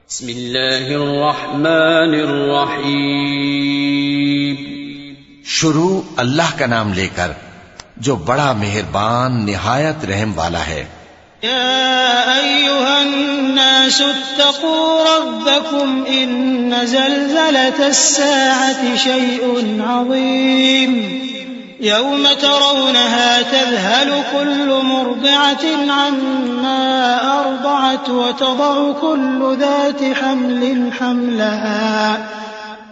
بسم اللہ الرحمن الرحیم. شروع اللہ کا نام لے کر جو بڑا مہربان نہایت رحم والا ہے. يا أيها الناس اتقوا ربكم إن زلزلة الساعة شيء عظيم يوم ترونها تذهل كل مرضعة عما أرضعت وتضع كل ذات حمل حملها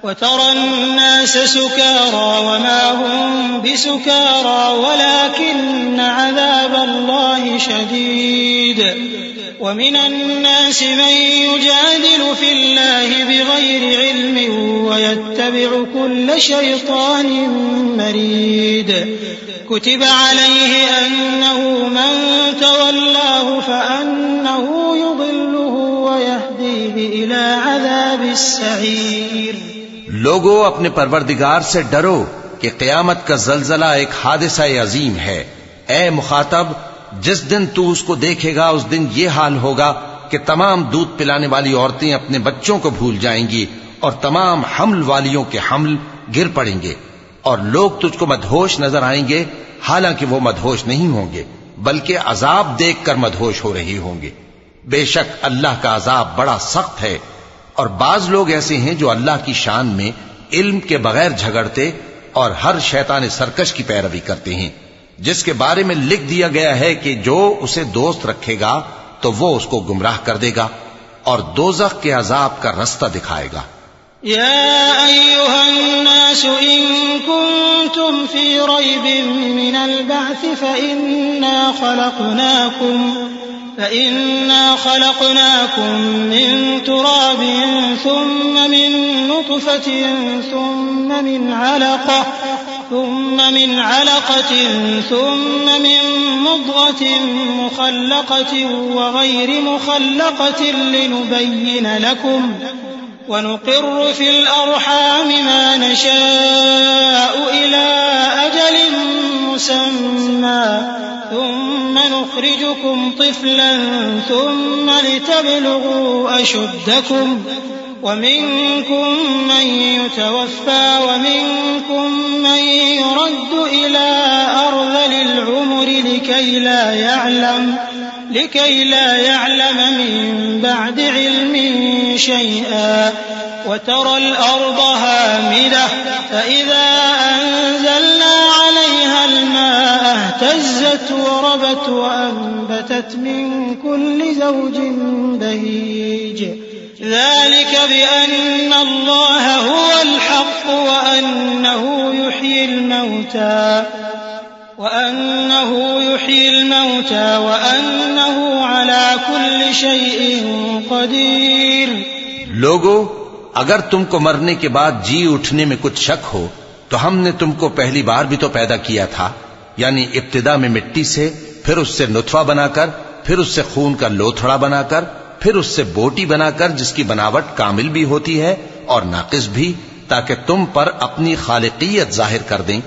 وترى الناس سكارى وما هم بسكارى ولكن عذاب الله شديد ومن الناس من يجادل في الله بغير علم ويتبع كل شيطان مريد كتب عليه أنه من تولاه فأنه يضله ويهديه إلى عذاب السعير. لوگو اپنے پروردگار سے ڈرو کہ قیامت کا زلزلہ ایک حادثہ عظیم ہے. اے مخاطب، جس دن تو اس کو دیکھے گا اس دن یہ حال ہوگا کہ تمام دودھ پلانے والی عورتیں اپنے بچوں کو بھول جائیں گی اور تمام حمل والیوں کے حمل گر پڑیں گے، اور لوگ تجھ کو مدہوش نظر آئیں گے حالانکہ وہ مدہوش نہیں ہوں گے بلکہ عذاب دیکھ کر مدہوش ہو رہی ہوں گے. بے شک اللہ کا عذاب بڑا سخت ہے. اور بعض لوگ ایسے ہیں جو اللہ کی شان میں علم کے بغیر جھگڑتے اور ہر شیطان سرکش کی پیروی کرتے ہیں، جس کے بارے میں لکھ دیا گیا ہے کہ جو اسے دوست رکھے گا تو وہ اس کو گمراہ کر دے گا اور دوزخ کے عذاب کا رستہ دکھائے گا. يا أيها الناس إن كنتم في ريب من البعث فإنا خلقناكم من تراب ثم من نطفة ثم من علقة ثم من مضغة مخلقة وغير مخلقة لنبين لكم ونقر في الأرحام ما نشاء إلى أجل مسمى ثم نخرجكم طفلا ثم لتبلغوا أشدكم ومنكم من يتوفى ومنكم من يرد إلى أرذل العمر لكي لا يعلم من بعد علم شيئا وترى الأرض هامدة فإذا أنزلنا عليها الماء اهتزت وربت وأنبتت من كل زوج بهيج ذلك بأن الله هو الحق وأنه يحيي الموتى وأنه على كل شيء قدير. لوگو، اگر تم کو مرنے کے بعد جی اٹھنے میں کچھ شک ہو تو ہم نے تم کو پہلی بار بھی تو پیدا کیا تھا، یعنی ابتدا میں مٹی سے، پھر اس سے نطفہ بنا کر، پھر اس سے خون کا لوتھڑا بنا کر، پھر اس سے بوٹی بنا کر جس کی بناوٹ کامل بھی ہوتی ہے اور ناقص بھی، تاکہ تم پر اپنی خالقیت ظاہر کر دیں.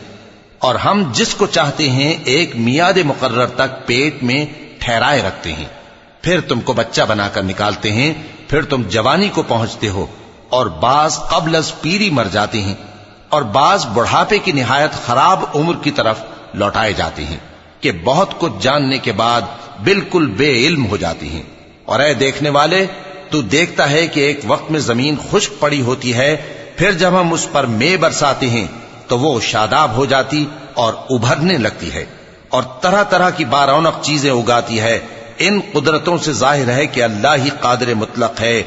اور ہم جس کو چاہتے ہیں ایک میعاد مقرر تک پیٹ میں ٹھہرائے رکھتے ہیں، پھر تم کو بچہ بنا کر نکالتے ہیں، پھر تم جوانی کو پہنچتے ہو، اور بعض قبل از پیری مر جاتے ہیں اور بعض بڑھاپے کی نہایت خراب عمر کی طرف لوٹائے جاتے ہیں کہ بہت کچھ جاننے کے بعد بالکل بے علم ہو جاتی ہیں. اور اے دیکھنے والے، تو دیکھتا ہے کہ ایک وقت میں زمین خشک پڑی ہوتی ہے، پھر جب ہم اس پر مے برساتے ہیں تو وہ شاداب ہو جاتی اور ابھرنے لگتی ہے اور طرح طرح کی بارونق چیزیں اگاتی ہے. ان قدرتوں سے ظاہر ہے کہ اللہ ہی قادر مطلق ہے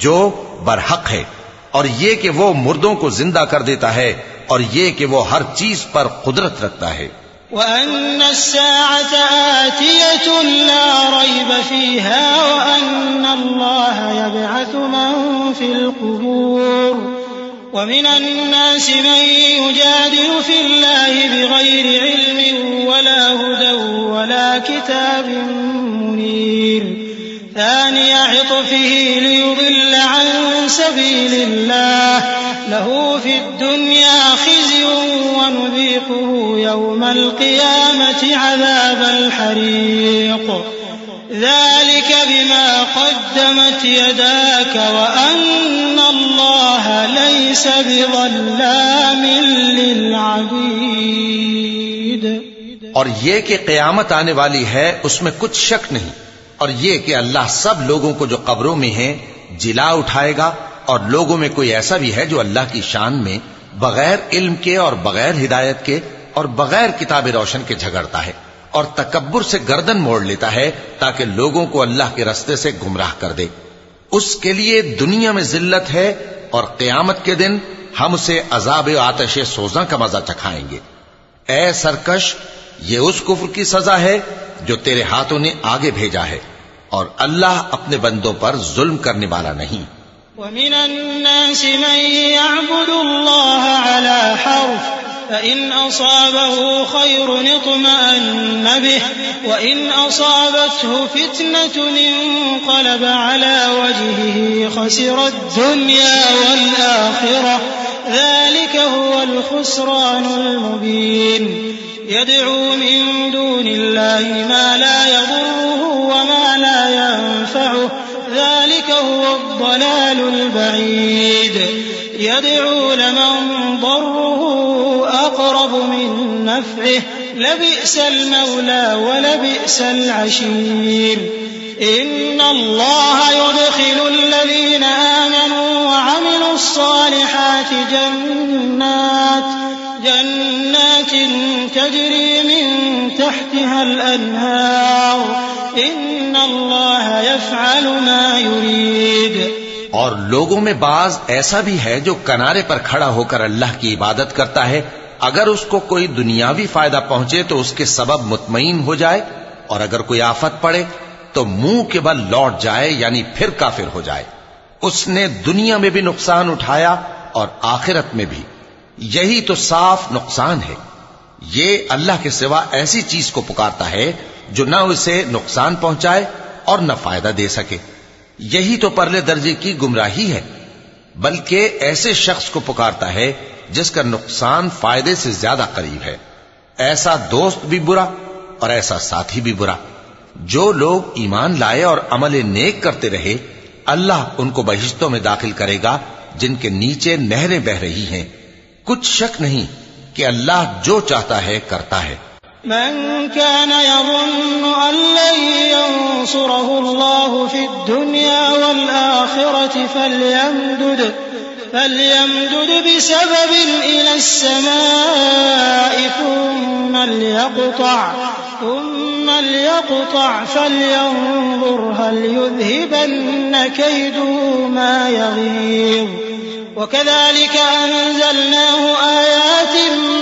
جو برحق ہے، اور یہ کہ وہ مردوں کو زندہ کر دیتا ہے، اور یہ کہ وہ ہر چیز پر قدرت رکھتا ہے. وَأَنَّ السَّاعَةَ آتِيَةٌ لَا رَيْبَ فِيهَا وَأَنَّ اللَّهَ يَبْعَثُ مَن فِي الْقُبُورِ وَمِنَ النَّاسِ مَن يُجَادِلُ فِي اللَّهِ بِغَيْرِ عِلْمٍ وَلَا هُدًى وَلَا كِتَابٍ مُنِيرٍ ثَانِيَ عِطْفِهِ لِيُضِلَّ عَن سَبِيلِ اللَّهِ لَهُ فِي الدُّنْيَا خِزْيٌ وَنُذِيقُهُ يَوْمَ الْقِيَامَةِ عَذَابَ الْحَرِيقِ. ذلك بما قدمت يداك وأن الله ليس بظلام للعبيد. اور یہ کہ قیامت آنے والی ہے اس میں کچھ شک نہیں، اور یہ کہ اللہ سب لوگوں کو جو قبروں میں ہیں جلا اٹھائے گا، اور لوگوں میں کوئی ایسا بھی ہے جو اللہ کی شان میں بغیر علم کے اور بغیر ہدایت کے اور بغیر کتاب روشن کے جھگڑتا ہے اور تکبر سے گردن موڑ لیتا ہے تاکہ لوگوں کو اللہ کے رستے سے گمراہ کر دے. اس کے لیے دنیا میں ذلت ہے اور قیامت کے دن ہم اسے عذاب آتش سوزاں کا مزہ چکھائیں گے. اے سرکش، یہ اس کفر کی سزا ہے جو تیرے ہاتھوں نے آگے بھیجا ہے، اور اللہ اپنے بندوں پر ظلم کرنے والا نہیں. وَمِنَ النَّاسِ مَن يَعْبُدُ اللَّهَ عَلَى حَرْفٍ فَإِنْ أَصَابَهُ خَيْرٌ اطْمَأَنَّ بِهِ وَإِنْ أَصَابَتْهُ فِتْنَةٌ انقَلَبَ عَلَى وَجْهِهِ خَسِرَ الدُّنْيَا وَالْآخِرَةَ ذَلِكَ هُوَ الْخُسْرَانُ الْمُبِينُ. يَدْعُو مِن دُونِ اللَّهِ مَا لَا يَضُرُّهُ وَمَا لَا يَنفَعُهُ ذلك هو الضلال البعيد. يدعو لمن ضره أقرب من نفعه لبئس المولى ولبئس العشير. إن الله يدخل الذين آمنوا وعملوا الصالحات جنات تجري من تحتها الأنهار إن الله يفعل ما يريد. اور لوگوں میں بعض ایسا بھی ہے جو کنارے پر کھڑا ہو کر اللہ کی عبادت کرتا ہے، اگر اس کو کوئی دنیاوی فائدہ پہنچے تو اس کے سبب مطمئن ہو جائے، اور اگر کوئی آفت پڑے تو منہ کے بل لوٹ جائے، یعنی پھر کافر ہو جائے. اس نے دنیا میں بھی نقصان اٹھایا اور آخرت میں بھی. یہی تو صاف نقصان ہے. یہ اللہ کے سوا ایسی چیز کو پکارتا ہے جو نہ اسے نقصان پہنچائے اور نہ فائدہ دے سکے. یہی تو پرلے درجے کی گمراہی ہے. بلکہ ایسے شخص کو پکارتا ہے جس کا نقصان فائدے سے زیادہ قریب ہے. ایسا دوست بھی برا اور ایسا ساتھی بھی برا. جو لوگ ایمان لائے اور عمل نیک کرتے رہے، اللہ ان کو بہشتوں میں داخل کرے گا جن کے نیچے نہریں بہ رہی ہیں. کچھ شک نہیں کہ اللہ جو چاہتا ہے کرتا ہے. من كان يظن أن لن ينصره الله في الدنيا والآخرة فليمدد بسبب إلى السماء ثم ليقطع فلينظر هل يذهبن كيده ما يغيظ. وكذلك أنزلناه آيات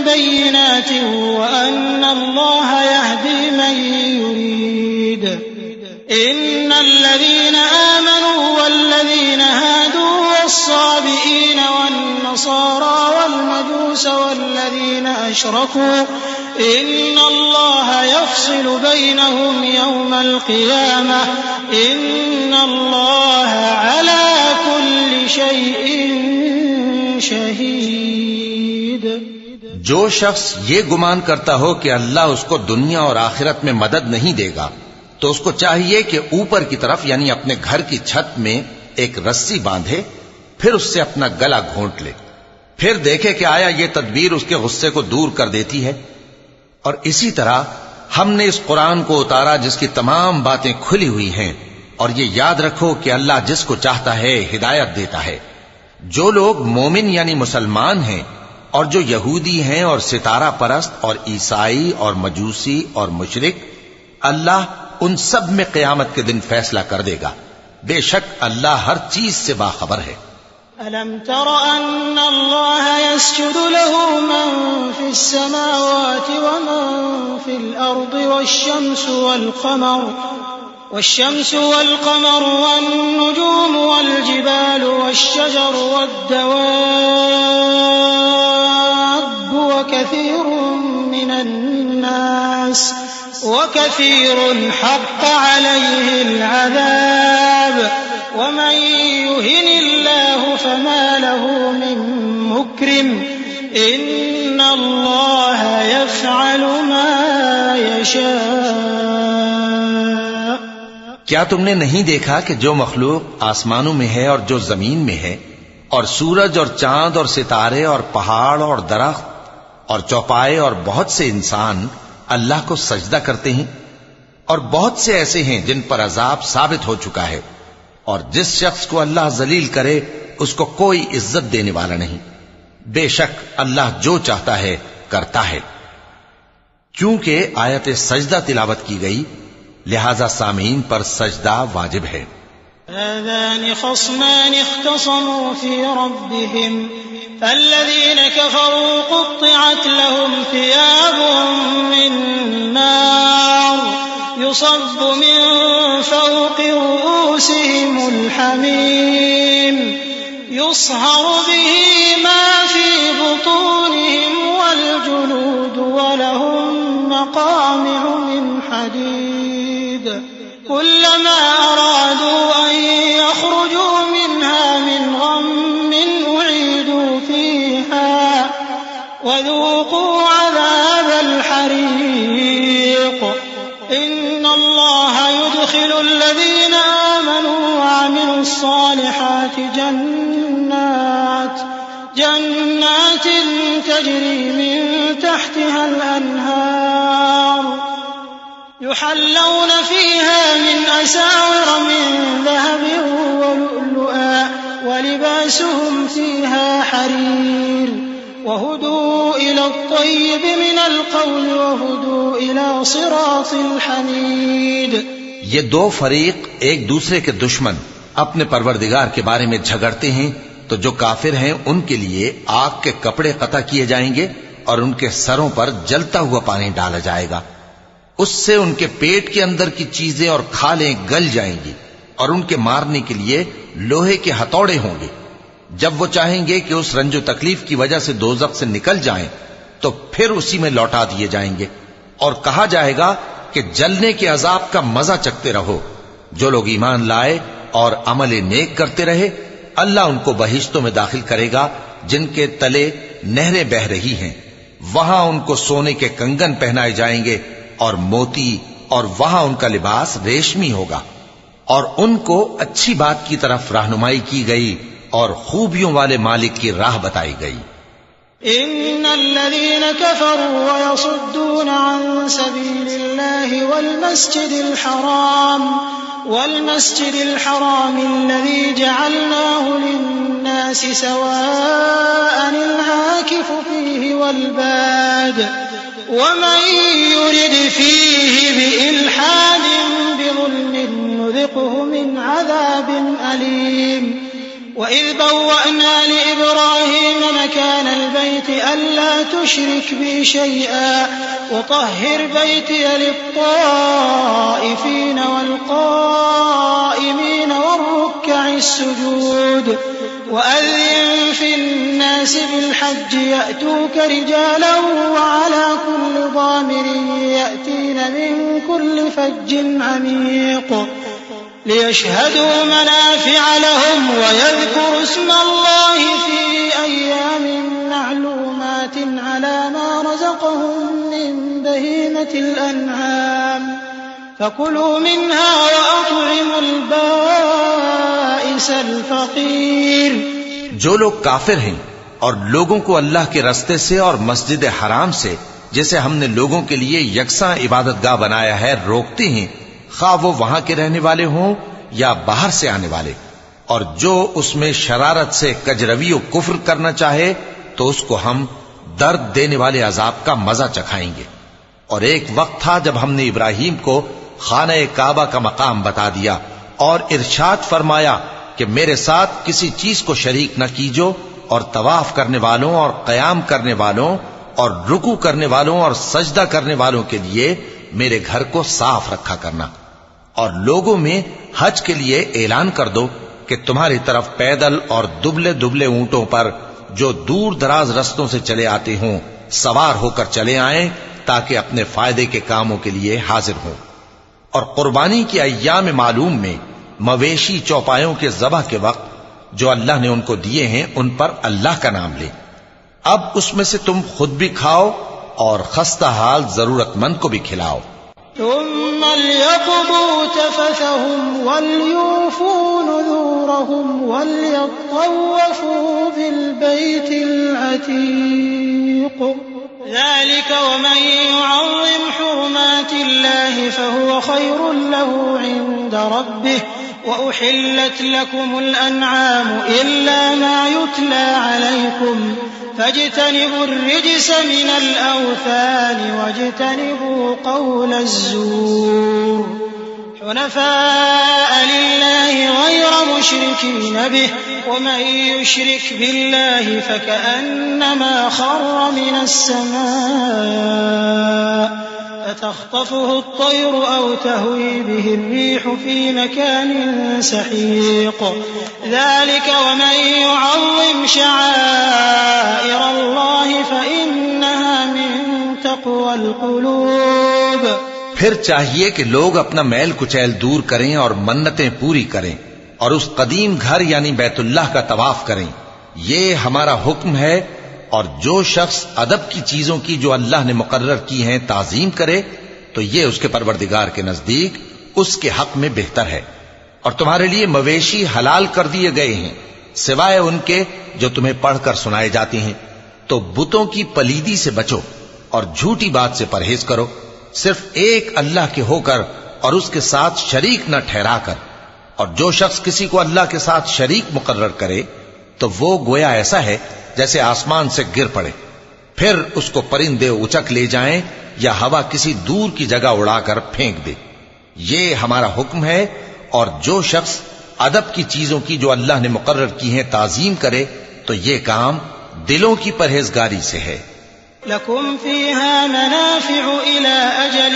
بينات وأن الله يهدي من يريد. إن الذين آمنوا والذين هادوا والصابئين والنصارى والمجوس والذين أشركوا إن الله يفصل بينهم يوم القيامة إن الله على كل شيء شہید. جو شخص یہ گمان کرتا ہو کہ اللہ اس کو دنیا اور آخرت میں مدد نہیں دے گا تو اس کو چاہیے کہ اوپر کی طرف یعنی اپنے گھر کی چھت میں ایک رسی باندھے، پھر اس سے اپنا گلا گھونٹ لے، پھر دیکھے کہ آیا یہ تدبیر اس کے غصے کو دور کر دیتی ہے. اور اسی طرح ہم نے اس قرآن کو اتارا جس کی تمام باتیں کھلی ہوئی ہیں، اور یہ یاد رکھو کہ اللہ جس کو چاہتا ہے ہدایت دیتا ہے. جو لوگ مومن یعنی مسلمان ہیں اور جو یہودی ہیں اور ستارہ پرست اور عیسائی اور مجوسی اور مشرک، اللہ ان سب میں قیامت کے دن فیصلہ کر دے گا. بے شک اللہ ہر چیز سے باخبر ہے. أَلَمْ تَرَ أَنَّ اللَّهَ يَسْجُدُ لَهُ مَن فِي السَّمَاوَاتِ وَمَن فِي الْأَرْضِ والشمس والقمر والنجوم والجبال والشجر والدواب وكثير حق عليه العذاب ومن يهن الله فما له من مكرم إن الله يفعل ما يشاء. کیا تم نے نہیں دیکھا کہ جو مخلوق آسمانوں میں ہے اور جو زمین میں ہے، اور سورج اور چاند اور ستارے اور پہاڑ اور درخت اور چوپائے اور بہت سے انسان اللہ کو سجدہ کرتے ہیں، اور بہت سے ایسے ہیں جن پر عذاب ثابت ہو چکا ہے، اور جس شخص کو اللہ ذلیل کرے اس کو کوئی عزت دینے والا نہیں۔ بے شک اللہ جو چاہتا ہے کرتا ہے۔ چونکہ آیت سجدہ تلاوت کی گئی لہذا سامعین پر سجدہ واجب ہے۔ هذان خصمان اختصموا في ربهم فالذين كفروا قطعت لهم ثياب من نار يصب من فوق رؤوسهم الحميم يصهر به ما في بطونهم والجلود ولهم مقامع من حديد كلما أرادوا أن يخرجوا منها من غم أعيدوا فيها وذوقوا عذاب الحريق إن الله يدخل الذين آمنوا وعملوا الصالحات جنات تجري من تحتها الأنهار يحلون فيها من أساور من ذهب ولؤلؤا ولباسهم فيها حرير وهدوا إلى الطيب من القول وهدوا إلى صراط الحميد۔ یہ دو فریق ایک دوسرے کے دشمن اپنے پروردگار کے بارے میں جھگڑتے ہیں، تو جو کافر ہیں ان کے لیے آگ کے کپڑے قطع کیے جائیں گے اور ان کے سروں پر جلتا ہوا پانی ڈالا جائے گا، اس سے ان کے پیٹ کے اندر کی چیزیں اور کھالیں گل جائیں گی، اور ان کے مارنے کے لیے لوہے کے ہتھوڑے ہوں گے۔ جب وہ چاہیں گے کہ اس رنج و تکلیف کی وجہ سے دوزخ سے نکل جائیں تو پھر اسی میں لوٹا دیے جائیں گے، اور کہا جائے گا کہ جلنے کے عذاب کا مزہ چکھتے رہو۔ جو لوگ ایمان لائے اور عمل نیک کرتے رہے اللہ ان کو بہشتوں میں داخل کرے گا جن کے تلے نہریں بہ رہی ہیں، وہاں ان کو سونے کے کنگن پہنائے جائیں گے اور موتی، اور وہاں ان کا لباس ریشمی ہوگا، اور ان کو اچھی بات کی طرف رہنمائی کی گئی اور خوبیوں والے مالک کی راہ بتائی گئی۔ ان الذين كفروا ويصدون عن سبيل الله والمسجد الحرام الذي جعلناه للناس سواء العاكف فيه والباد ومن يرد فيه بإلحاد بظلم نذقه من عذاب أليم وإذ بوأنا لإبراهيم مكان البيت ألا تشرك بي شيئا وطهر بيتي للطائفين والقائمين والركع السجود وأذن في الناس بالحج يأتوك رجالا وعلى كل ضامر يأتين من كل فج عميق ليشهدوا منافع لهم ويذكروا اسم الله في أيام معلومات على ما رزقهم من بهيمة الأنعام فكلوا منها وأطعموا البائس الفقير۔ جو لوگ کافر ہیں اور لوگوں کو اللہ کے رستے سے اور مسجد حرام سے جسے ہم نے لوگوں کے لیے یکساں عبادت گاہ بنایا ہے روکتے ہیں، خواہ وہ وہاں کے رہنے والے ہوں یا باہر سے آنے والے، اور جو اس میں شرارت سے کجروی و کفر کرنا چاہے تو اس کو ہم درد دینے والے عذاب کا مزہ چکھائیں گے۔ اور ایک وقت تھا جب ہم نے ابراہیم کو خانہ کعبہ کا مقام بتا دیا اور ارشاد فرمایا کہ میرے ساتھ کسی چیز کو شریک نہ کیجو، اور طواف کرنے والوں اور قیام کرنے والوں اور رکوع کرنے والوں اور سجدہ کرنے والوں کے لیے میرے گھر کو صاف رکھا کرنا، اور لوگوں میں حج کے لیے اعلان کر دو کہ تمہاری طرف پیدل اور دبلے دبلے اونٹوں پر جو دور دراز رستوں سے چلے آتے ہوں سوار ہو کر چلے آئیں تاکہ اپنے فائدے کے کاموں کے لیے حاضر ہوں۔ اور قربانی کی ایام معلوم میں مویشی چوپایوں کے ذبح کے وقت جو اللہ نے ان کو دیے ہیں ان پر اللہ کا نام لیں۔ اب اس میں سے تم خود بھی کھاؤ اور خستہ حال ضرورت مند کو بھی کھلاؤ۔ ثم ليقضوا تفثهم وليوفوا نذورهم وليطوفوا بالبيت العتيق ذلك ومن يعظم حرمات الله فهو خير له عند ربه وأحلت لكم الأنعام إلا ما يتلى عليكم فاجتنبوا الرجس من الأوثان واجتنبوا قول الزور حنفاء لله غير مشركين به ومن يشرك بالله فكأنما خر من السماء فتخطفه الطير أو تهوي به الريح في مكان سحيق ذلك ومن يعظم شعائر الله فإنها من تقوى القلوب. پھر چاہیے کہ لوگ اپنا میل کچیل دور کریں اور منتیں پوری کریں اور اس قدیم گھر یعنی بیت اللہ کا طواف کریں. یہ ہمارا حکم ہے. اور جو شخص ادب کی چیزوں کی جو اللہ نے مقرر کی ہیں تعظیم کرے تو یہ اس کے پروردگار کے نزدیک اس کے حق میں بہتر ہے. اور تمہارے لیے مویشی حلال کر دیے گئے ہیں سوائے ان کے جو تمہیں پڑھ کر سنائے جاتے ہیں. تو بتوں کی پلیدی سے بچو اور جھوٹی بات سے پرہیز کرو صرف ایک اللہ کے ہو کر اور اس کے ساتھ شریک نہ ٹھہرا کر. اور جو شخص کسی کو اللہ کے ساتھ شریک مقرر کرے تو وہ گویا ایسا ہے جیسے آسمان سے گر پڑے پھر اس کو پرندے اچک لے جائیں یا ہوا کسی دور کی جگہ اڑا کر پھینک دے. یہ ہمارا حکم ہے. اور جو شخص ادب کی چیزوں کی جو اللہ نے مقرر کی ہیں تعظیم کرے تو یہ کام دلوں کی پرہیزگاری سے ہے. لكم فيها منافع إلى أجل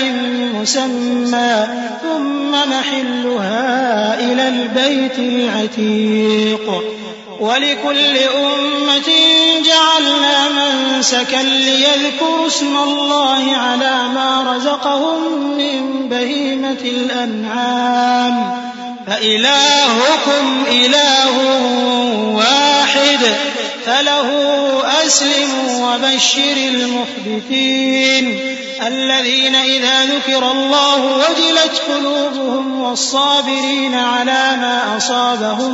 مسمى ثم محلها إلى البيت العتيق ولكل أمة جعلنا منسكا ليذكروا اسم الله على ما رزقهم من بهيمة الأنعام فإلهكم إله واحد فله أسلموا وبشر المخبتين الذين إذا ذكر الله وجلت قلوبهم والصابرين على ما أصابهم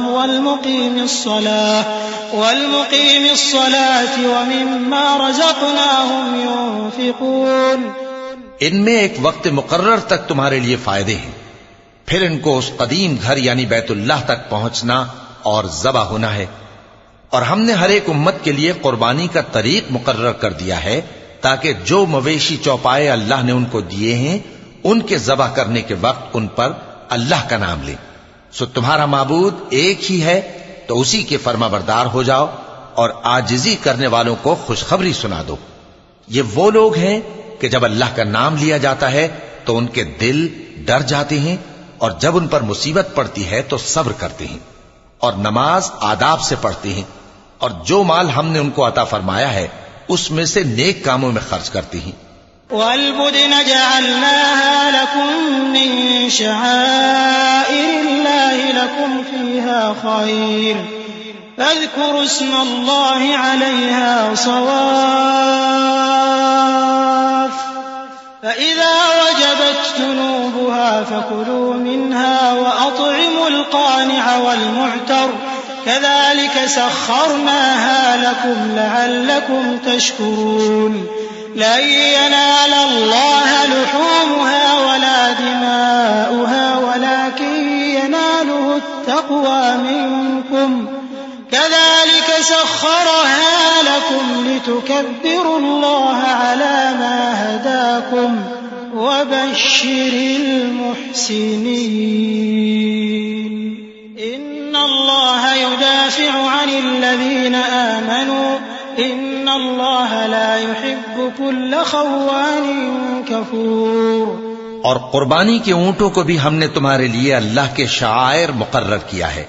والمقيم الصلاة ومما رزقناهم ينفقون. ان میں ایک وقت مقرر تک تمہارے لیے فائدے ہیں پھر ان کو اس قدیم گھر یعنی بیت اللہ تک پہنچنا اور ذبح ہونا ہے. اور ہم نے ہر ایک امت کے لیے قربانی کا طریق مقرر کر دیا ہے تاکہ جو مویشی چوپائے اللہ نے ان کو دیے ہیں ان کے ذبح کرنے کے وقت ان پر اللہ کا نام لیں. سو تمہارا معبود ایک ہی ہے تو اسی کے فرما بردار ہو جاؤ اور عاجزی کرنے والوں کو خوشخبری سنا دو. یہ وہ لوگ ہیں کہ جب اللہ کا نام لیا جاتا ہے تو ان کے دل ڈر جاتے ہیں اور جب ان پر مصیبت پڑتی ہے تو صبر کرتے ہیں اور نماز آداب سے پڑھتے ہیں اور جو مال ہم نے ان کو عطا فرمایا ہے اس میں سے نیک کاموں میں خرچ کرتے ہیں. وَالْبُدْنَ جَعَلْنَاهَا لَكُم مِّن شَعَائِرِ اللَّهِ لَكُمْ فِيهَا خَيْرٌ فَاذْكُرُوا اسْمَ اللَّهِ عَلَيْهَا صَوَافَّ فَإِذَا وَجَبَتْ جُنُوبُهَا فَكُلُوا مِنْهَا وَأَطْعِمُوا الْقَانِعَ وَالْمُعْتَرَّ كذلك سخرناها لكم لعلكم تشكرون. لن ينال الله لحومها ولا دماؤها ولكن يناله التقوى منكم كذلك سخرها لكم لتكبروا الله على ما هداكم وبشر المحسنين. إن الله يدافع عن الذين آمنوا إن الله لا يحب كل خوان كفور. اور قربانی کے اونٹوں کو بھی ہم نے تمہارے لیے اللہ کے شعائر مقرر کیا ہے.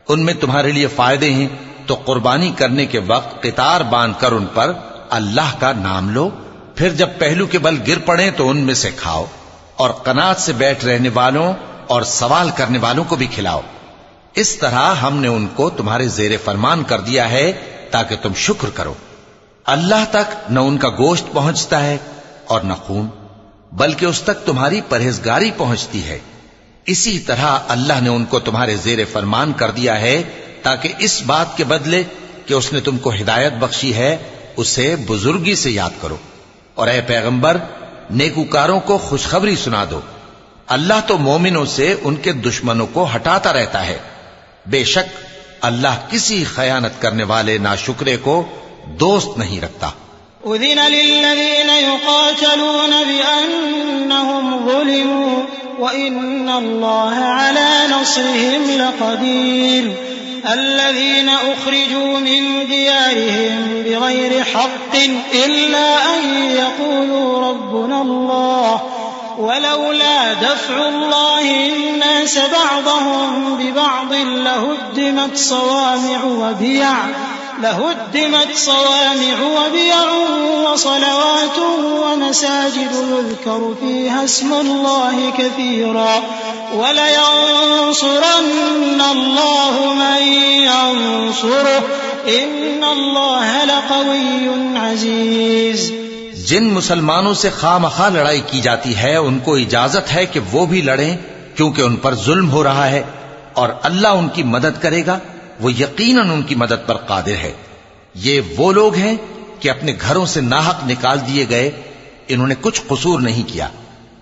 ان میں تمہارے لیے فائدے ہیں تو قربانی کرنے کے وقت قطار باندھ کر ان پر اللہ کا نام لو. پھر جب پہلو کے بل گر پڑیں تو ان میں سے کھاؤ اور قناعت سے بیٹھ رہنے والوں اور سوال کرنے والوں کو بھی کھلاؤ. اس طرح ہم نے ان کو تمہارے زیر فرمان کر دیا ہے تاکہ تم شکر کرو. اللہ تک نہ ان کا گوشت پہنچتا ہے اور نہ خون. بلکہ اس تک تمہاری پرہیزگاری پہنچتی ہے۔ اسی طرح اللہ نے ان کو تمہارے زیر فرمان کر دیا ہے تاکہ اس بات کے بدلے کہ اس نے تم کو ہدایت بخشی ہے اسے بزرگی سے یاد کرو۔ اور اے پیغمبر، نیکوکاروں کو خوشخبری سنا دو، اللہ تو مومنوں سے ان کے دشمنوں کو ہٹاتا رہتا ہے، بے شک اللہ کسی خیانت کرنے والے ناشکرے کو دوست نہیں رکھتا۔ أذن للذين يقاتلون بأنهم ظلموا وإن الله على نصرهم لقدير الذين أخرجوا من ديارهم بغير حق إلا أن يقولوا ربنا الله ولولا دفع الله الناس بعضهم ببعض لهدمت صوامع وبيع وصلوات ومساجد يذكر فيها اسم الله كثيرا ولينصرن الله من ينصره إن الله لقوي عزيز۔ جن مسلمانوں سے خواہ لڑائی کی جاتی ہے ان کو اجازت ہے کہ وہ بھی لڑیں کیونکہ ان پر ظلم ہو رہا ہے، اور اللہ ان کی مدد کرے گا، وہ یقیناً ان کی مدد پر قادر ہے۔ یہ وہ لوگ ہیں کہ اپنے گھروں سے ناحق نکال دیے گئے، انہوں نے کچھ قصور نہیں کیا،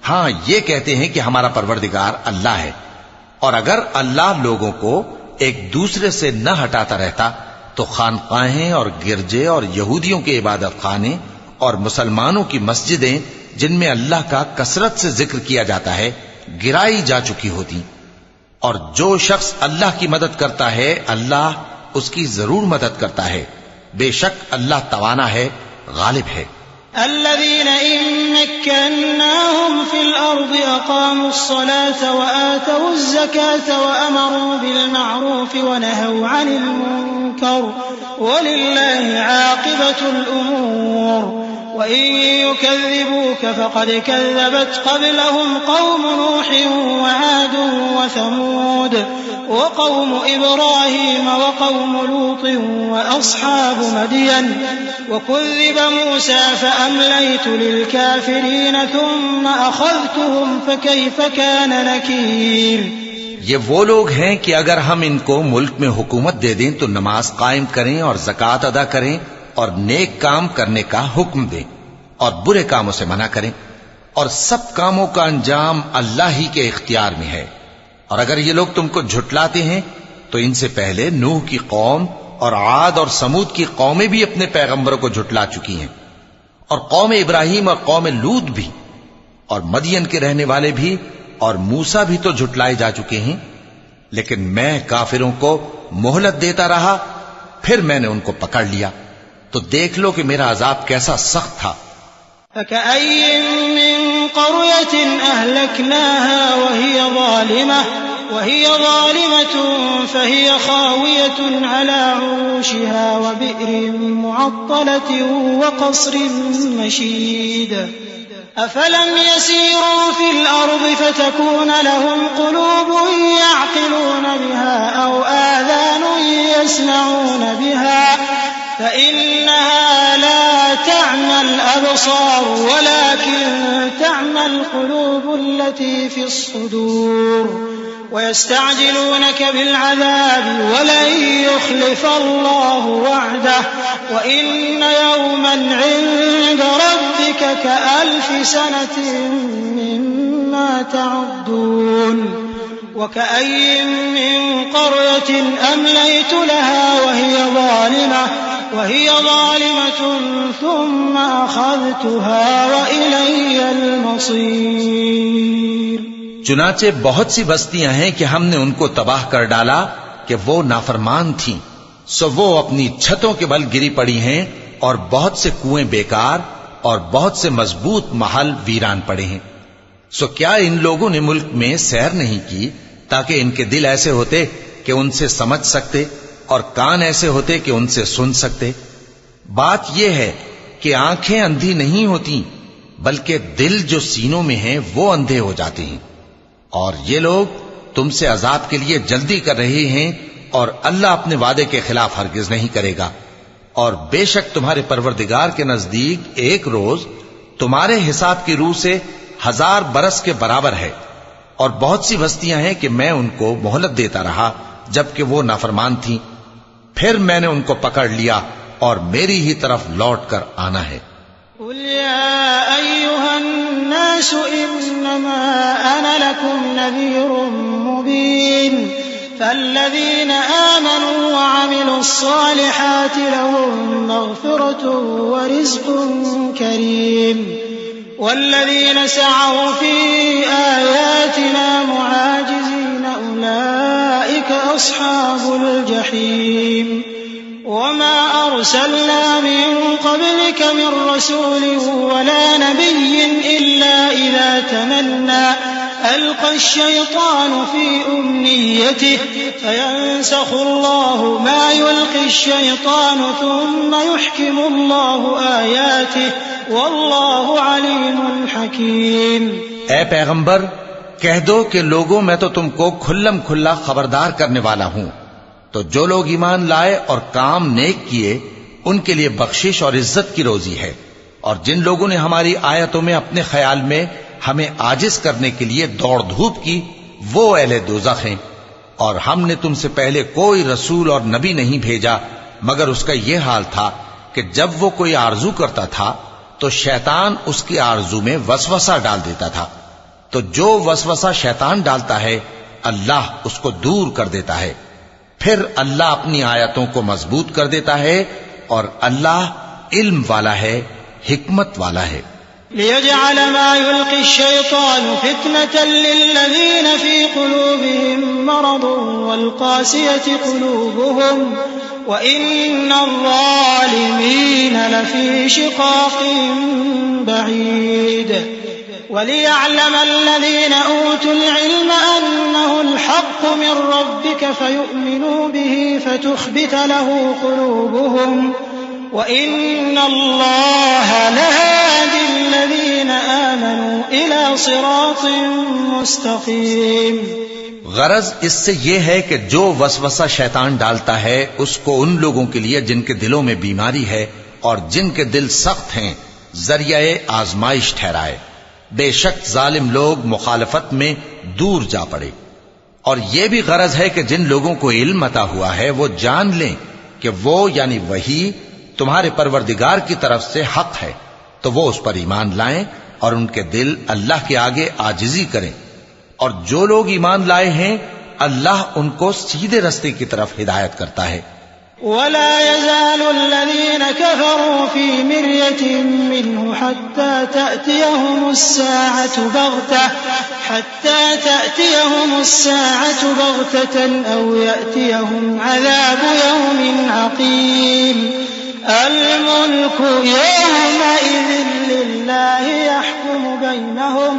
ہاں یہ کہتے ہیں کہ ہمارا پروردگار اللہ ہے۔ اور اگر اللہ لوگوں کو ایک دوسرے سے نہ ہٹاتا رہتا تو خانقاہیں اور گرجے اور یہودیوں کے عبادت خانے اور مسلمانوں کی مسجدیں جن میں اللہ کا کثرت سے ذکر کیا جاتا ہے گرائی جا چکی ہوتی۔ اور جو شخص اللہ کی مدد کرتا ہے اللہ اس کی ضرور مدد کرتا ہے، بے شک اللہ توانا ہے، غالب ہے۔ الذين إن مكناهم في الأرض أقاموا الصلاة وآتوا الزكاة وأمروا بالمعروف ونهوا عن المنكر ولله عاقبة الأمور وإن يكذبوك فقد كذبت قبلهم قوم نوح وعاد وثمود وقوم إبراهيم وقوم لوط وأصحاب مدين وكذب موسى فأمليت للكافرين ثم أخذتهم فكيف كان نكير۔ یہ وہ لوگ ہیں کہ اگر ہم ان کو ملک میں حکومت دے دیں تو نماز قائم کریں اور زکوٰۃ ادا کریں اور نیک کام کرنے کا حکم دیں اور برے کاموں سے منع کریں، اور سب کاموں کا انجام اللہ ہی کے اختیار میں ہے۔ اور اگر یہ لوگ تم کو جھٹلاتے ہیں تو ان سے پہلے نوح کی قوم اور عاد اور سمود کی قومیں بھی اپنے پیغمبروں کو جھٹلا چکی ہیں، اور قوم ابراہیم اور قوم لوط بھی، اور مدین کے رہنے والے بھی، اور موسیٰ بھی تو جھٹلائے جا چکے ہیں، لیکن میں کافروں کو مہلت دیتا رہا، پھر میں نے ان کو پکڑ لیا، تو دیکھ لو کہ میرا عذاب کیسا سخت تھا۔ فكأي من قرية أهلكناها وهي ظالمة فهي خاوية على عروشها وبئر معطلة وقصر مشيد أفلم يسيروا في الأرض فتكون لهم قلوب يعقلون بها أو آذان يسمعون بها فإنها لا تعمى الأبصار ولكن تعمى القلوب التي في الصدور ويستعجلونك بالعذاب ولن يخلف الله وعده وإن يوما عند ربك كألف سنة مما تعدون وكأي من قرية أمليت لها وهي ظالمة ثم أخذتها وإلي المصير۔ چنانچہ بہت سی بستیاں ہیں کہ ہم نے ان کو تباہ کر ڈالا کہ وہ نافرمان تھیں، سو وہ اپنی چھتوں کے بل گری پڑی ہیں، اور بہت سے کنویں بیکار اور بہت سے مضبوط محل ویران پڑے ہیں۔ سو کیا ان لوگوں نے ملک میں سیر نہیں کی تاکہ ان کے دل ایسے ہوتے کہ ان سے سمجھ سکتے اور کان ایسے ہوتے کہ ان سے سن سکتے؟ بات یہ ہے کہ آنکھیں اندھی نہیں ہوتی بلکہ دل جو سینوں میں ہیں وہ اندھے ہو جاتے ہیں۔ اور یہ لوگ تم سے عذاب کے لیے جلدی کر رہے ہیں، اور اللہ اپنے وعدے کے خلاف ہرگز نہیں کرے گا۔ اور بے شک تمہارے پروردگار کے نزدیک ایک روز تمہارے حساب کی روح سے 1000 برس کے برابر ہے، اور بہت سی بستیاں ہیں کہ میں ان کو مہلت دیتا رہا جبکہ وہ نافرمان تھیں، پھر میں نے ان کو پکڑ لیا اور میری ہی طرف لوٹ کر آنا ہے۔ قل يا أيها الناس إنما أنا لكم نذير مبين فالذين آمنوا وعملوا الصالحات لهم مغفرة ورزق كريم والذين سعوا في آياتنا معاجزين أولئك أصحاب الجحيم وما أرسلنا من قبلك من رسول ولا نبي إلا إذا تمنى ألقى الشيطان في أمنيته فينسخ الله ما يلقي الشيطان ثم يحكم الله آياته والله عليم حكيم۔ اے پیغمبر کہہ دو کہ لوگوں میں تو تم کو کھلم کھلا خبردار کرنے والا ہوں، تو جو لوگ ایمان لائے اور کام نیک کیے ان کے لیے بخشش اور عزت کی روزی ہے، اور جن لوگوں نے ہماری آیتوں میں اپنے خیال میں ہمیں عاجز کرنے کے لیے دوڑ دھوپ کی وہ اہل دوزخ ہیں۔ اور ہم نے تم سے پہلے کوئی رسول اور نبی نہیں بھیجا مگر اس کا یہ حال تھا کہ جب وہ کوئی آرزو کرتا تھا تو شیطان اس کی آرزو میں وسوسہ ڈال دیتا تھا، تو جو وسوسہ شیطان ڈالتا ہے اللہ اس کو دور کر دیتا ہے، پھر اللہ اپنی آیتوں کو مضبوط کر دیتا ہے، اور اللہ علم والا ہے، حکمت والا ہے۔ ليجعل ما يلقي الشيطان فتنة للذين في قلوبهم مرض والقاسية قلوبهم وإن الظالمين لفي شقاق بعيد وليعلم الذين أوتوا العلم أنه الحق من ربك فيؤمنوا به فتخبت له قلوبهم وَإِنَّ اللَّهَ لَهَادِ الَّذِينَ آمَنُوا إِلَى صِرَاطٍ مُسْتَقِيمٍ۔ غرض اس سے یہ ہے کہ جو وسوسہ شیطان ڈالتا ہے اس کو ان لوگوں کے لیے جن کے دلوں میں بیماری ہے اور جن کے دل سخت ہیں ذریعہ آزمائش ٹھہرائے۔ بے شک ظالم لوگ مخالفت میں دور جا پڑے۔ اور یہ بھی غرض ہے کہ جن لوگوں کو علم عطا ہوا ہے وہ جان لیں کہ وہ یعنی وحی تمہارے پروردگار کی طرف سے حق ہے، تو وہ اس پر ایمان لائیں اور ان کے دل اللہ کے آگے عاجزی کریں، اور جو لوگ ایمان لائے ہیں اللہ ان کو سیدھے رستے کی طرف ہدایت کرتا ہے۔ ولا يزال الذين كفروا في مرية منه حتى تأتيهم الساعة بغتة أو يأتيهم عذاب يوم عقيم۔ الملك يومئذ لله يحكم بينهم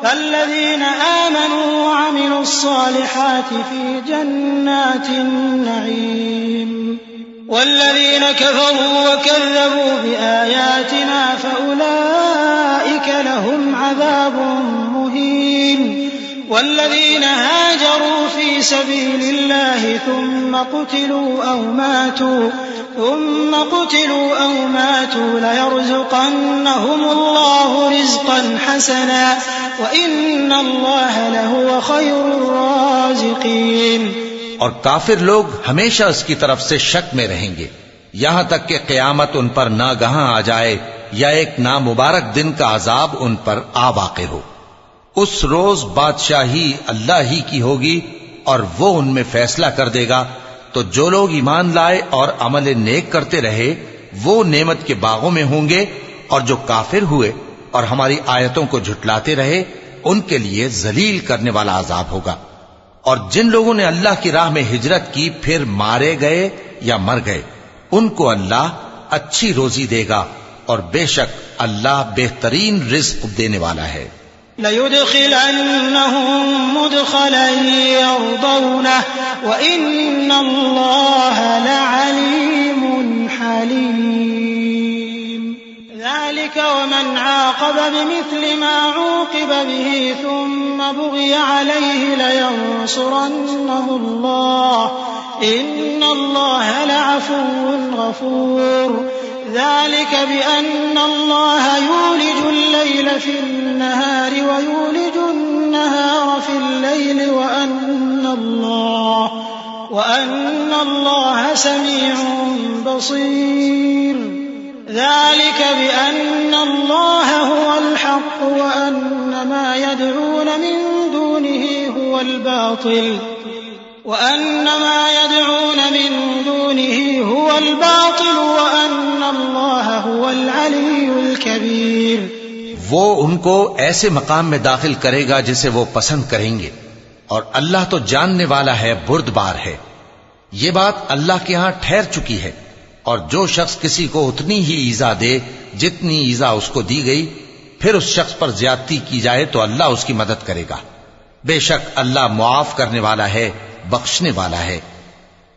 فالذين آمنوا وعملوا الصالحات في جنات النعيم والذين كفروا وكذبوا بآياتنا فأولئك لهم عذاب مهين والذين هاجروا في سبيل الله ثم قتلوا أو ماتوا ليرزقنهم الله رزقا حسنا وإن الله لهو خير الرازقين۔ اور کافر لوگ ہمیشہ اس کی طرف سے شک میں رہیں گے یہاں تک کہ قیامت ان پر ناگہاں آ جائے یا ایک نامبارک دن کا عذاب ان پر آ واقع ہو۔ اس روز بادشاہی اللہ ہی کی ہوگی اور وہ ان میں فیصلہ کر دے گا، تو جو لوگ ایمان لائے اور عمل نیک کرتے رہے وہ نعمت کے باغوں میں ہوں گے، اور جو کافر ہوئے اور ہماری آیتوں کو جھٹلاتے رہے ان کے لیے ذلیل کرنے والا عذاب ہوگا۔ اور جن لوگوں نے اللہ کی راہ میں ہجرت کی پھر مارے گئے یا مر گئے ان کو اللہ اچھی روزی دے گا، اور بے شک اللہ بہترین رزق دینے والا ہے۔ لَيُدْخِلَنَّهُمْ مُدْخَلًا يَرْضَوْنَهُ وَإِنَّ اللَّهَ لَعَلِيمٌ حَلِيمٌ۔ ذَلِكَ وَمَنْ عَاقَبَ بِمِثْلِ مَا عُوقِبَ بِهِ ثُمَّ بُغِيَ عَلَيْهِ لَيَنصُرَنَّهُ اللَّهُ إِنَّ اللَّهَ لَعَفُوٌّ غَفُورٌ۔ ذلك بأن الله يولج الليل في النهار ويولج النهار في الليل وأن الله سميع بصير ذلك بأن الله هو الحق وأن ما يدعون من دونه هو الباطل وأن الله هو العلي الكبير. وہ ان کو ایسے مقام میں داخل کرے گا جسے وہ پسند کریں گے، اور اللہ تو جاننے والا ہے، بردبار ہے. یہ بات اللہ کے ہاں ٹھہر چکی ہے، اور جو شخص کسی کو اتنی ہی ایذا دے جتنی ایذا اس کو دی گئی، پھر اس شخص پر زیادتی کی جائے تو اللہ اس کی مدد کرے گا. بے شک اللہ معاف کرنے والا ہے، بخشنے والا ہے.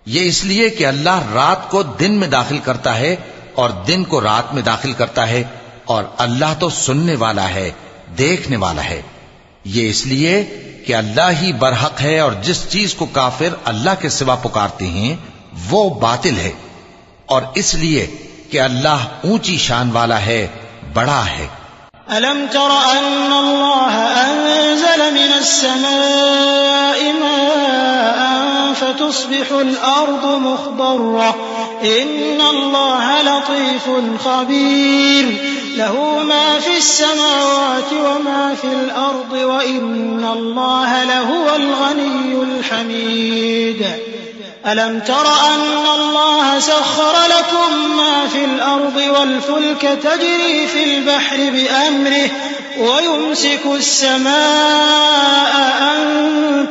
یہ اس لیے کہ اللہ رات کو دن میں داخل کرتا ہے اور دن کو رات میں داخل کرتا ہے، اور اللہ تو سننے والا ہے، دیکھنے والا ہے. یہ اس لیے کہ اللہ ہی برحق ہے، اور جس چیز کو کافر اللہ کے سوا پکارتے ہیں وہ باطل ہے، اور اس لیے کہ اللہ اونچی شان والا ہے، بڑا ہے. ألم تر أن الله أنزل من السماء ماء فتصبح الأرض مخضرة إن الله لطيف خبير له ما في السماوات وما في الأرض وإن الله لهو الغني الحميد. ألم تر أن الله سخر لكم ما في الأرض والفلك تجري في البحر بأمره ويمسك السماء أن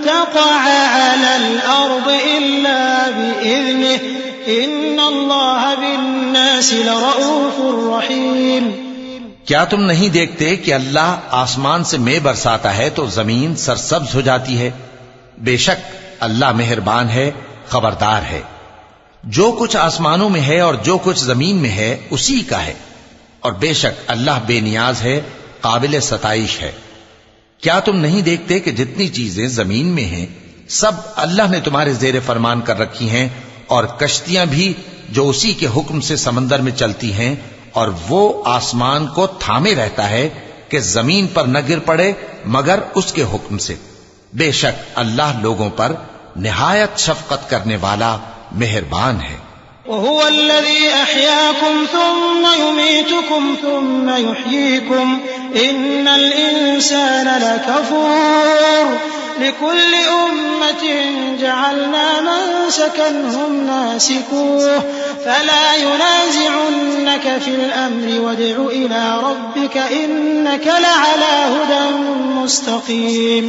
تقع على الأرض إلا بإذنه إن الله بالناس لرؤوف رحيم. کیا تم نہیں دیکھتے کہ اللہ آسمان سے مے برساتا ہے تو زمین سرسبز ہو جاتی ہے؟ بے شک اللہ مہربان ہے، خبردار ہے. جو کچھ آسمانوں میں ہے اور جو کچھ زمین میں ہے اسی کا ہے، اور بے شک اللہ بے نیاز ہے، قابل ستائش ہے. کیا تم نہیں دیکھتے کہ جتنی چیزیں زمین میں ہیں سب اللہ نے تمہارے زیر فرمان کر رکھی ہیں، اور کشتیاں بھی جو اسی کے حکم سے سمندر میں چلتی ہیں، اور وہ آسمان کو تھامے رہتا ہے کہ زمین پر نہ گر پڑے مگر اس کے حکم سے. بے شک اللہ لوگوں پر نہایت شفقت کرنے والا مہربان ہے. وهو الذي أحياكم ثم يميتكم ثم يحييكم إن الإنسان لكفور لكل أمة جعلنا منسكا هم ناسكوه فلا ينازعنك في الأمر وادع إلى ربك إنك لعلى هدى مستقيم.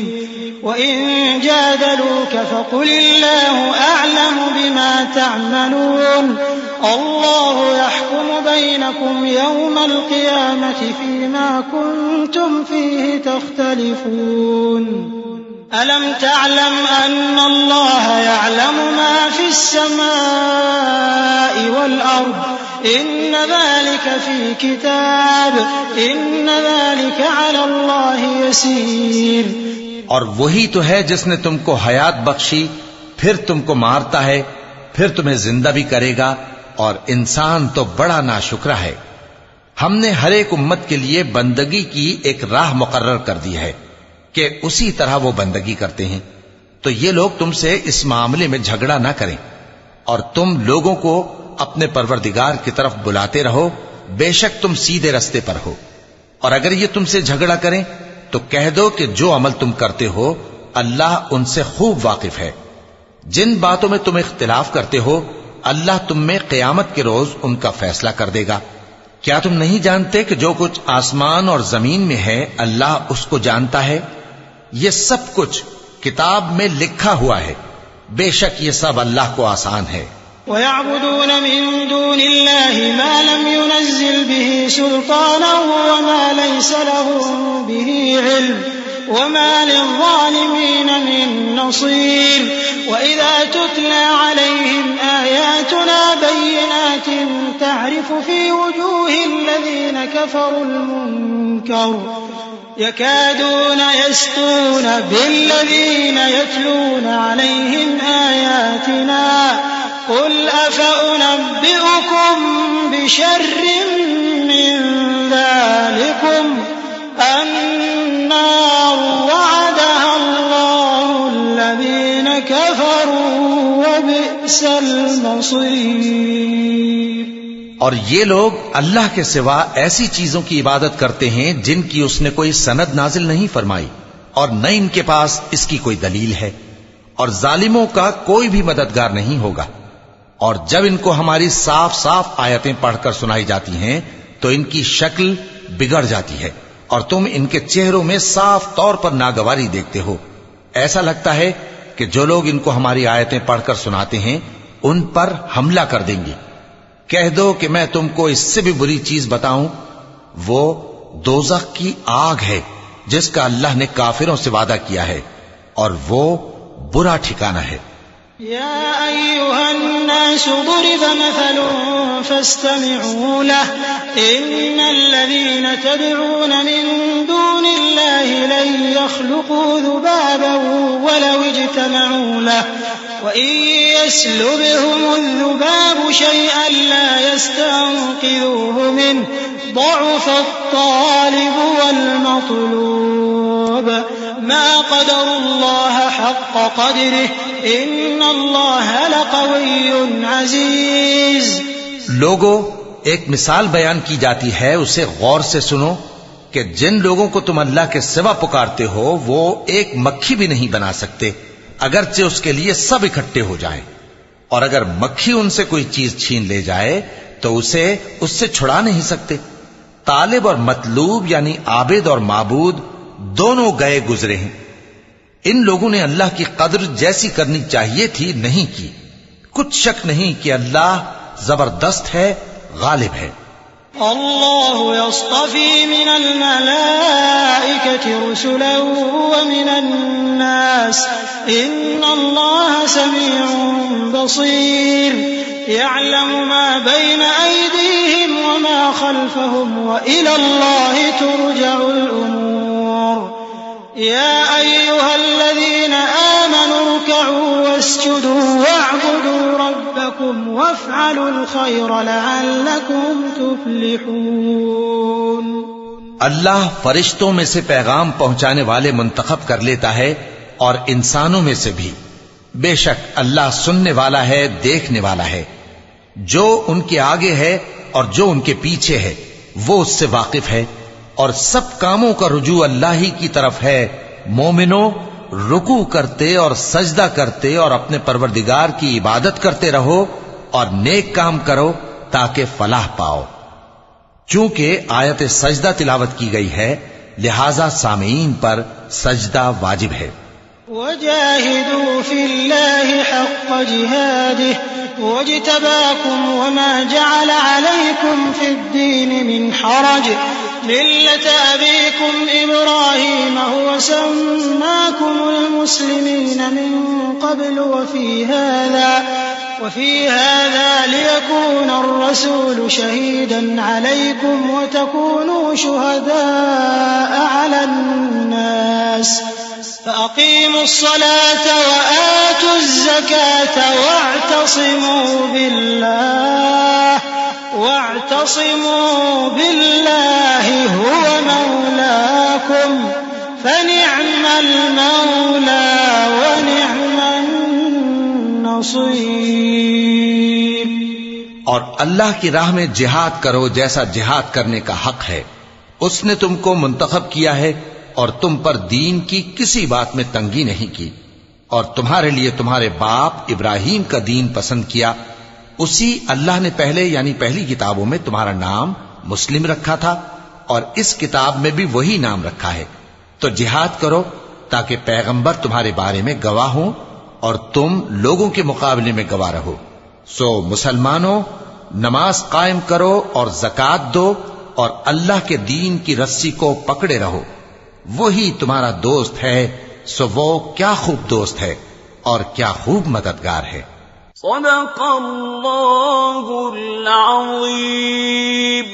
وإن جادلوك فقل الله أعلم بما تعملون الله يحكم بينكم يوم القيامة فيما كنتم فيه تختلفون. ألم تعلم أن الله يعلم ما في السماء والأرض إن ذلك في كتاب إن ذلك على الله يسير. اور وہی تو ہے جس نے تم کو حیات بخشی، پھر تم کو مارتا ہے، پھر تمہیں زندہ بھی کرے گا، اور انسان تو بڑا ناشکرا ہے. ہم نے ہر ایک امت کے لیے بندگی کی ایک راہ مقرر کر دی ہے کہ اسی طرح وہ بندگی کرتے ہیں. تو یہ لوگ تم سے اس معاملے میں جھگڑا نہ کریں، اور تم لوگوں کو اپنے پروردگار کی طرف بلاتے رہو، بے شک تم سیدھے رستے پر ہو. اور اگر یہ تم سے جھگڑا کریں تو کہہ دو کہ جو عمل تم کرتے ہو اللہ ان سے خوب واقف ہے. جن باتوں میں تم اختلاف کرتے ہو اللہ تم میں قیامت کے روز ان کا فیصلہ کر دے گا. کیا تم نہیں جانتے کہ جو کچھ آسمان اور زمین میں ہے اللہ اس کو جانتا ہے؟ یہ سب کچھ کتاب میں لکھا ہوا ہے. بے شک یہ سب اللہ کو آسان ہے. وَيَعْبُدُونَ مِن دُونِ اللَّهِ مَا لَمْ يُنَزِّلْ بِهِ سُلْطَانًا وَمَا لَيْسَ لَهُم بِهِ عِلْمٌ وَمَا لِلظَّالِمِينَ مِن نَّصِيرٍ. وَإِذَا تُتْلَىٰ عَلَيْهِمْ آيَاتُنَا بَيِّنَاتٍ تَعْرِفُ فِي وُجُوهِ الَّذِينَ كَفَرُوا الْمُنكَرَ يَكَادُونَ يَسْطُونَ بِالَّذِينَ يَتْلُونَ عَلَيْهِمْ آيَاتِنَا قل أفأنبئكم بشر من ذلكم النار وعدها الله الذين كفروا وبئس المصير۔ اور یہ لوگ اللہ کے سوا ایسی چیزوں کی عبادت کرتے ہیں جن کی اس نے کوئی سند نازل نہیں فرمائی اور نہ ان کے پاس اس کی کوئی دلیل ہے، اور ظالموں کا کوئی بھی مددگار نہیں ہوگا۔ اور جب ان کو ہماری صاف صاف آیتیں پڑھ کر سنائی جاتی ہیں تو ان کی شکل بگڑ جاتی ہے اور تم ان کے چہروں میں صاف طور پر ناگواری دیکھتے ہو۔ ایسا لگتا ہے کہ جو لوگ ان کو ہماری آیتیں پڑھ کر سناتے ہیں ان پر حملہ کر دیں گے۔ کہہ دو کہ میں تم کو اس سے بھی بری چیز بتاؤں، وہ دوزخ کی آگ ہے جس کا اللہ نے کافروں سے وعدہ کیا ہے، اور وہ برا ٹھکانہ ہے۔ يا أيها الناس ضرب مثل فاستمعوا له إن الذين تدعون من دون الله لن يخلقوا ذبابا ولو اجتمعوا له وإن يسلبهم الذباب شيئا لا يستنقذوه منه ضعف الطالب والمطلوب ما قدر الله حق قدره ان اللہ لقوی عزیز۔ لوگو، ایک مثال بیان کی جاتی ہے، اسے غور سے سنو کہ جن لوگوں کو تم اللہ کے سوا پکارتے ہو وہ ایک مکھی بھی نہیں بنا سکتے اگرچہ اس کے لیے سب اکٹھے ہو جائیں، اور اگر مکھی ان سے کوئی چیز چھین لے جائے تو اسے اس سے چھڑا نہیں سکتے۔ طالب اور مطلوب یعنی عابد اور معبود دونوں گئے گزرے ہیں۔ ان لوگوں نے اللہ کی قدر جیسی کرنی چاہیے تھی نہیں کی۔ کچھ شک نہیں کہ اللہ زبردست ہے، غالب ہے۔ اللہ يصطفی من الملائکة رسلا ومن الناس ان اللہ سمیع بصیر يعلم ما بين أيديهم وما خلفهم وإلى الله ترجع الأمور يا أيها الذين آمنوا اركعوا واسجدوا واعبدوا ربكم وافعلوا الخير لعلكم تفلحون۔ اللہ فرشتوں میں سے پیغام پہنچانے والے منتخب کر لیتا ہے اور انسانوں میں سے بھی۔ بے شک اللہ سننے والا ہے، دیکھنے والا ہے۔ جو ان کے آگے ہے اور جو ان کے پیچھے ہے وہ اس سے واقف ہے، اور سب کاموں کا رجوع اللہ ہی کی طرف ہے۔ مومنوں، رکوع کرتے اور سجدہ کرتے اور اپنے پروردگار کی عبادت کرتے رہو اور نیک کام کرو تاکہ فلاح پاؤ۔ چونکہ آیت سجدہ تلاوت کی گئی ہے لہذا سامعین پر سجدہ واجب ہے۔ وجاهدوا في الله حق جهاده واجتباكم وما جعل عليكم في الدين من حرج ملة أبيكم إبراهيم هو سماكم المسلمين من قبل وفي هذا ليكون الرسول شهيدا عليكم وتكونوا شهداء على الناس فأقيموا الصلاة وآتوا الزكاة واعتصموا بالله هو مولاكم فنعم المولى ونعم النصير۔ اور اللہ کی راہ میں جہاد کرو جیسا جہاد کرنے کا حق ہے۔ اس نے تم کو منتخب کیا ہے اور تم پر دین کی کسی بات میں تنگی نہیں کی، اور تمہارے لیے تمہارے باپ ابراہیم کا دین پسند کیا۔ اسی اللہ نے پہلے یعنی پہلی کتابوں میں تمہارا نام مسلم رکھا تھا، اور اس کتاب میں بھی وہی نام رکھا ہے۔ تو جہاد کرو تاکہ پیغمبر تمہارے بارے میں گواہ ہوں اور تم لوگوں کے مقابلے میں گواہ رہو۔ سو مسلمانوں، نماز قائم کرو اور زکوٰۃ دو اور اللہ کے دین کی رسی کو پکڑے رہو، وہی تمہارا دوست ہے۔ سو وہ کیا خوب دوست ہے اور کیا خوب مددگار ہے۔ صدق اللہ العظیم۔